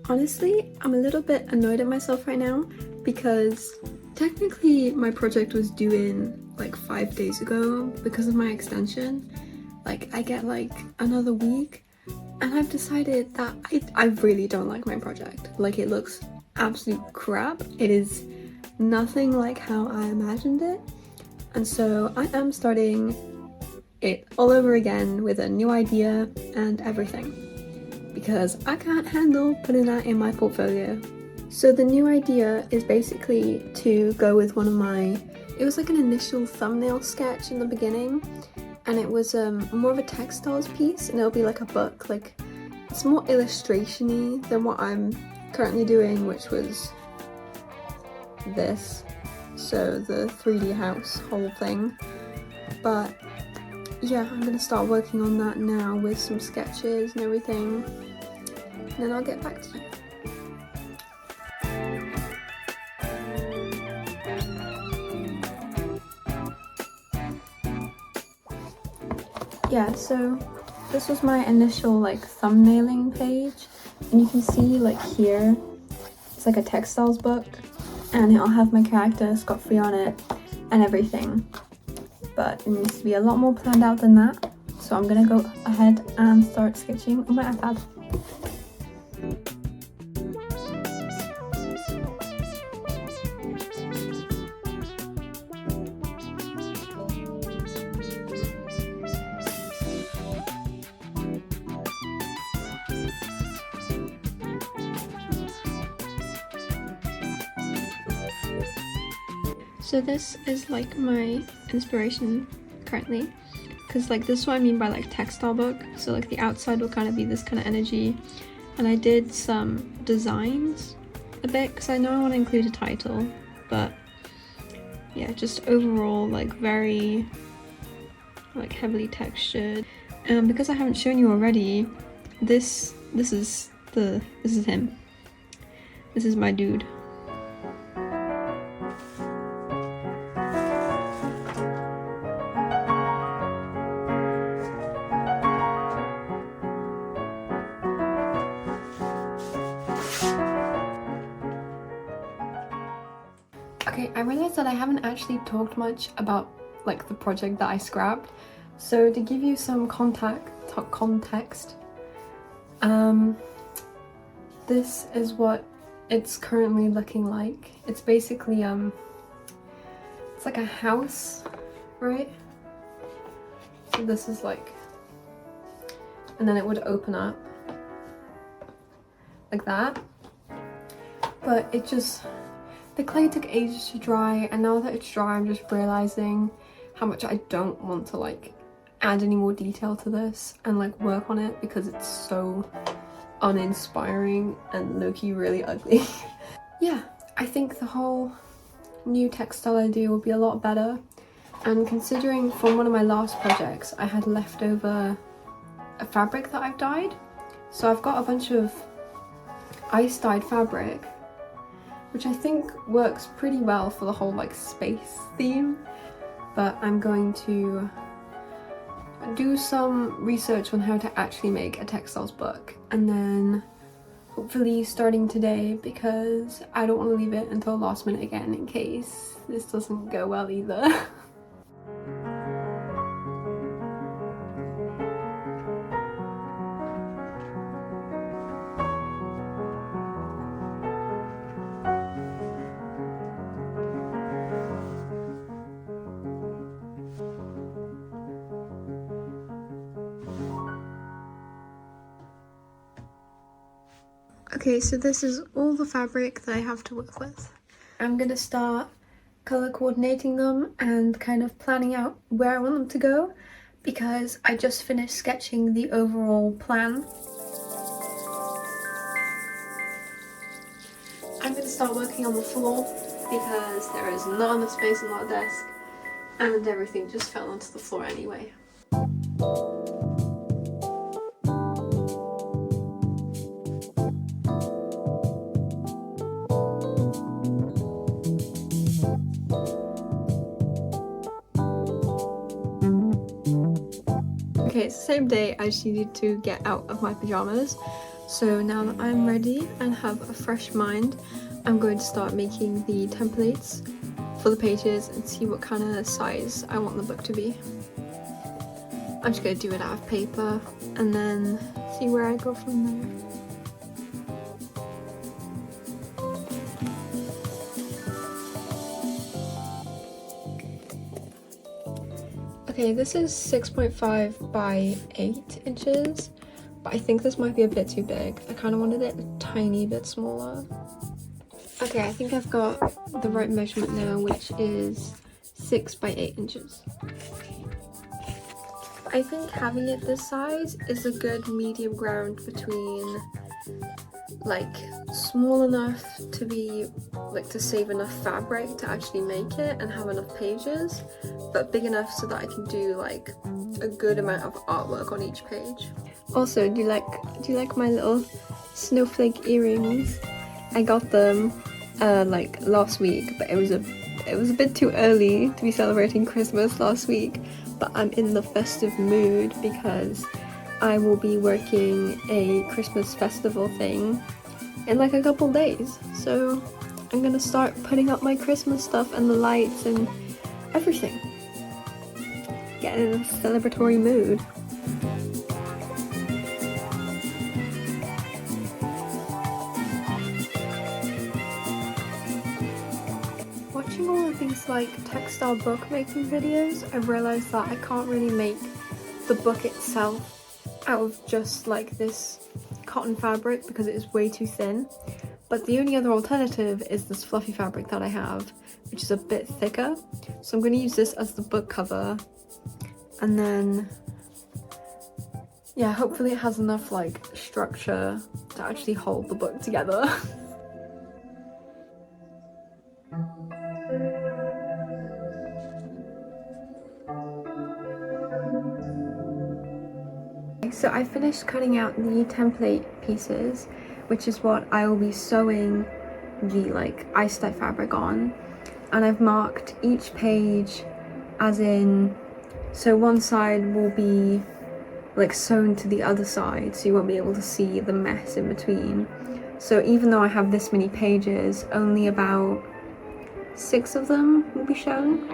Honestly, I'm a little bit annoyed at myself right now because technically my project was due in like 5 days ago because of my extension. Like I get like another week and I've decided that I really don't like my project. Like it looks absolute crap. It is nothing like how I imagined it. And so I am starting it all over again with a new idea and everything because I can't handle putting that in my portfolio. So the new idea is basically to go with one of my, it was like an initial thumbnail sketch in the beginning, and it was more of a textiles piece, and it'll be like a book, like it's more illustration-y than what I'm currently doing, which was this, so the 3D house whole thing. But yeah, I'm gonna start working on that now with some sketches and everything, and then I'll get back to you. Yeah, so this was my initial like thumbnailing page, and you can see like here, it's like a textiles book, and it'll have my character Scott Free on it and everything. But it needs to be a lot more planned out than that, so I'm gonna go ahead and start sketching on my iPad. So this is like my inspiration currently, because like this is what I mean by like textile book. So like the outside will kind of be this kind of energy, and I did some designs a bit because I know I want to include a title, but yeah, just overall like very like heavily textured. And because I haven't shown you already, this is him. This is my dude. Okay, I realized that I haven't actually talked much about like the project that I scrapped. So to give you some context, this is what it's currently looking like. It's basically it's like a house, right? So this is like, and then it would open up like that. But it just, the clay took ages to dry, and now that it's dry I'm just realizing how much I don't want to like add any more detail to this and like work on it because it's so uninspiring and low-key really ugly. Yeah, I think the whole new textile idea will be a lot better, and considering from one of my last projects I had leftover a fabric that I've dyed, so I've got a bunch of ice dyed fabric which I think works pretty well for the whole like space theme. But I'm going to do some research on how to actually make a textiles book, and then hopefully starting today, because I don't want to leave it until last minute again in case this doesn't go well either. Okay, so this is all the fabric that I have to work with. I'm gonna start color coordinating them and kind of planning out where I want them to go, because I just finished sketching the overall plan. I'm gonna start working on the floor because there is not enough space on our desk and everything just fell onto the floor anyway. Okay, it's the same day. I just needed to get out of my pajamas, So now that I'm ready and have a fresh mind, I'm going to start making the templates for the pages and see what kind of size I want the book to be. I'm just going to do it out of paper and then see where I go from there. Okay, this is 6.5 by 8 inches, but I think this might be a bit too big. I kind of wanted it a tiny bit smaller. Okay, I think I've got the right measurement now, which is 6 by 8 inches. I think having it this size is a good medium ground between like small enough to be like to save enough fabric to actually make it and have enough pages, but big enough so that I can do like a good amount of artwork on each page. Also, do you like my little snowflake earrings? I got them like last week, but it was a bit too early to be celebrating Christmas last week, but I'm in the festive mood because I will be working a Christmas festival thing in like a couple days, so I'm gonna start putting up my Christmas stuff and the lights and everything. Get in a celebratory mood. Watching all of these like textile book making videos, I've realised that I can't really make the book itself out of just like this cotton fabric because it is way too thin, but the only other alternative is this fluffy fabric that I have, which is a bit thicker, so I'm going to use this as the book cover, and then yeah, hopefully it has enough like structure to actually hold the book together. So I finished cutting out the template pieces, which is what I will be sewing the like ice dye fabric on, and I've marked each page as in, so one side will be like sewn to the other side, so you won't be able to see the mess in between. So even though I have this many pages, only about 6 of them will be shown.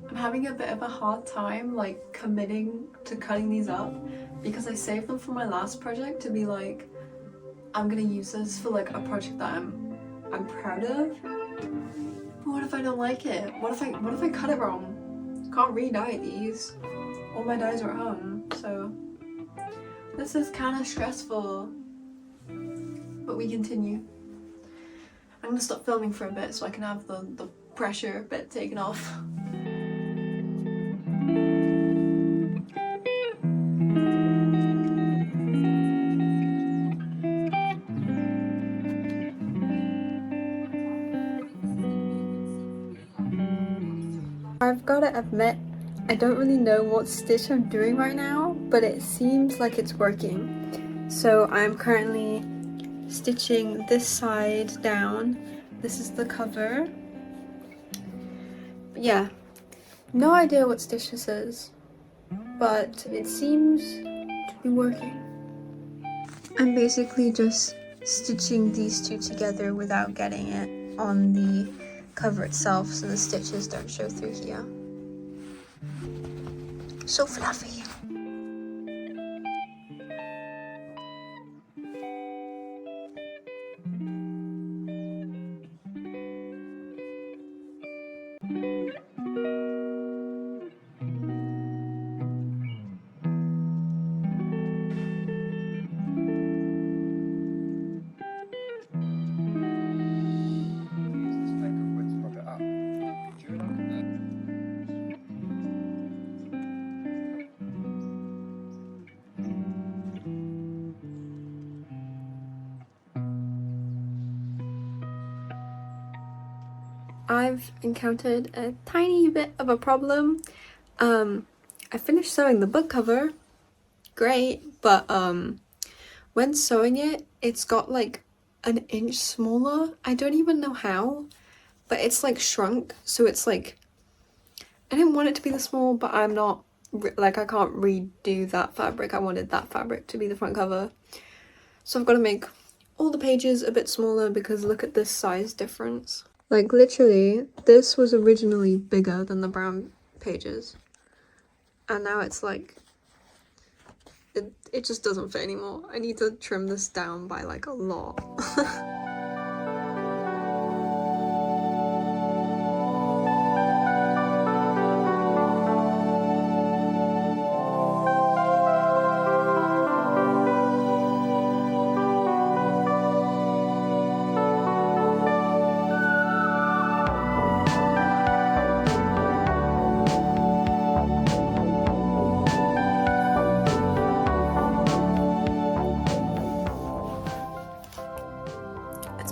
I'm having a bit of a hard time like committing to cutting these up because I saved them for my last project to be like, I'm gonna use this for like a project that I'm proud of. But what if I don't like it? What if I cut it wrong? Can't re-dye these. All my dyes are at home, so this is kind of stressful. But we continue. I'm gonna stop filming for a bit so I can have the pressure bit taken off. I've gotta admit, I don't really know what stitch I'm doing right now, but it seems like it's working. So I'm currently stitching this side down. This is the cover. But yeah, no idea what stitch this is, but it seems to be working. I'm basically just stitching these two together without getting it on the cover itself, so the stitches don't show through here. So fluffy. I've encountered a tiny bit of a problem. I finished sewing the book cover, great, but when sewing it, it's got like an inch smaller. I don't even know how, but it's like shrunk, so it's like, I didn't want it to be this small, but I'm not, like, I can't redo that fabric. I wanted that fabric to be the front cover. So I've got to make all the pages a bit smaller because look at this size difference. Like, literally, this was originally bigger than the brown pages. And now it's like, it just doesn't fit anymore. I need to trim this down by like a lot.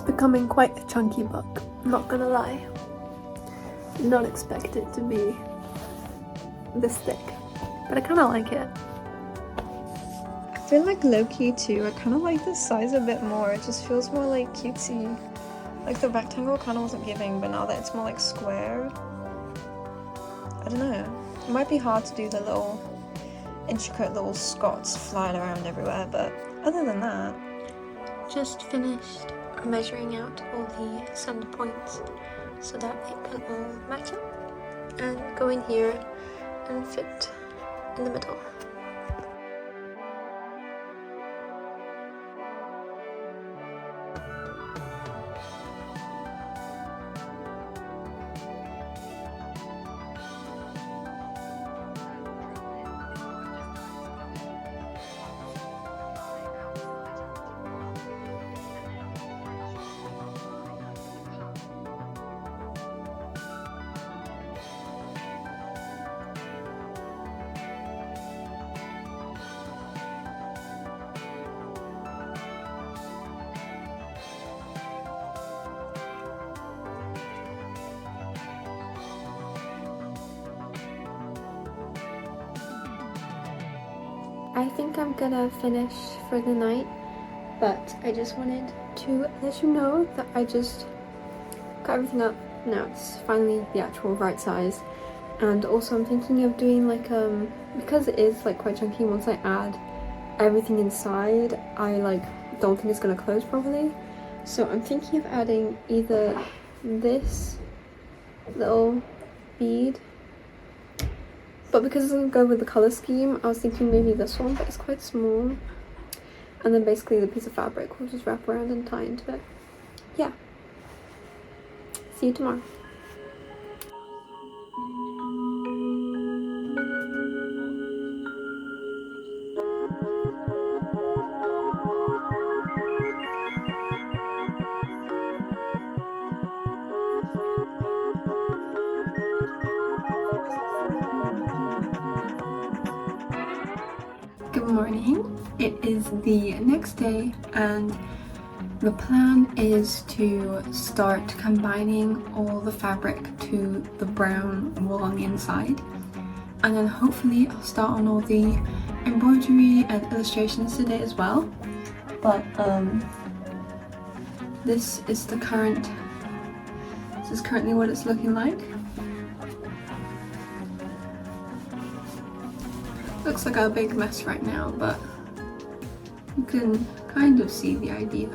Becoming quite a chunky book, not gonna lie. Did not expect it to be this thick, but I kind of like it. I feel like low-key too, I kind of like this size a bit more. It just feels more like cutesy. Like the rectangle kind of wasn't giving, but now that it's more like square, I don't know. It might be hard to do the little intricate little Scots flying around everywhere, but other than that, just finished measuring out all the center points so that it can all match up and go in here and fit in the middle. I think I'm gonna finish for the night, but I just wanted to let you know that I just got everything up. Now it's finally the actual right size. And also I'm thinking of doing like, because it is like quite chunky, once I add everything inside, I like don't think it's gonna close properly. So I'm thinking of adding either this little bead, but because it's gonna go with the color scheme, I was thinking maybe this one, but it's quite small. And then basically the piece of fabric will just wrap around and tie into it. Yeah. See you tomorrow. Good morning. It is the next day and the plan is to start combining all the fabric to the brown wool on the inside, and then hopefully I'll start on all the embroidery and illustrations today as well. But this is currently what it's looking like. Looks like a big mess right now, but you can kind of see the idea.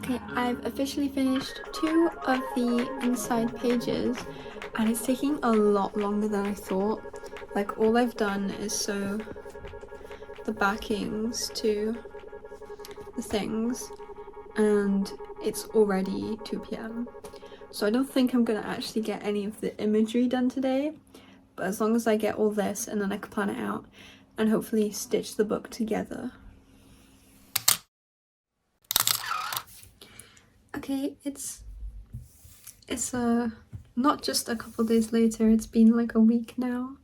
Okay, I've officially finished 2 of the inside pages and it's taking a lot longer than I thought. Like, all I've done is sew the backings to the things and it's already 2 p.m. So I don't think I'm gonna actually get any of the imagery done today, but as long as I get all this and then I can plan it out and hopefully stitch the book together. Okay, it's not just a couple days later, it's been like a week now.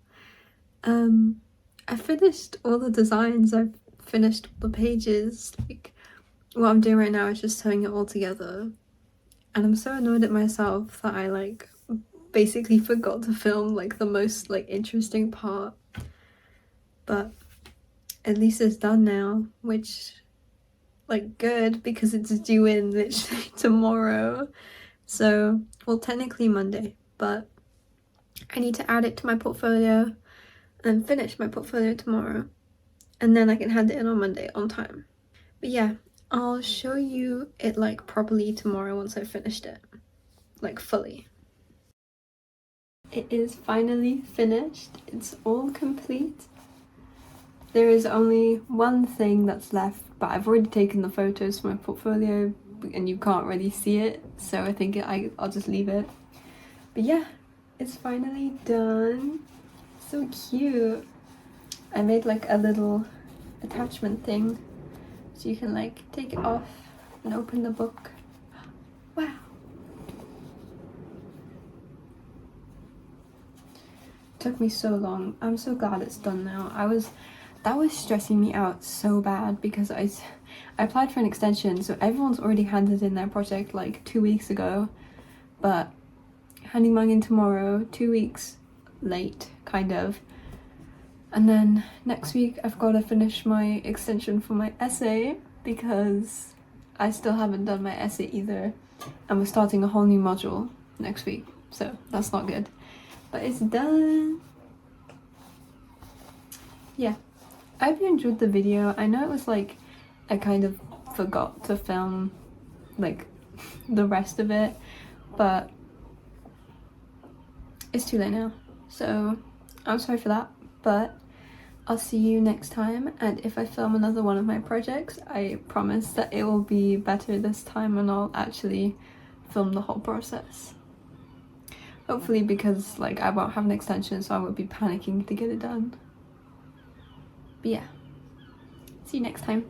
I finished all the designs, I've finished all the pages. Like, what I'm doing right now is just sewing it all together. And I'm so annoyed at myself that I like basically forgot to film like the most like interesting part. But at least it's done now, which like good because it's due in literally tomorrow. So, well, technically Monday, but I need to add it to my portfolio and finish my portfolio tomorrow, and then I can hand it in on Monday on time. But yeah, I'll show you it like properly tomorrow once I've finished it, like fully. It is finally finished. It's all complete. There is only one thing that's left, but I've already taken the photos for my portfolio and you can't really see it, so I think I'll just leave it. But yeah, it's finally done. So cute. I made like a little attachment thing so you can like take it off and open the book. Wow. Took me so long. I'm so glad it's done now. That was stressing me out so bad because I applied for an extension, so everyone's already handed in their project like 2 weeks ago, but handing mine in tomorrow, 2 weeks late, kind of. And then next week I've got to finish my extension for my essay because I still haven't done my essay either, and we're starting a whole new module next week, so that's not good. But it's done. Yeah, I hope you enjoyed the video. I know it was like I kind of forgot to film like the rest of it, but it's too late now, so I'm sorry for that, but I'll see you next time, and if I film another one of my projects, I promise that it will be better this time and I'll actually film the whole process. Hopefully, because like I won't have an extension, so I won't be panicking to get it done. But yeah, see you next time.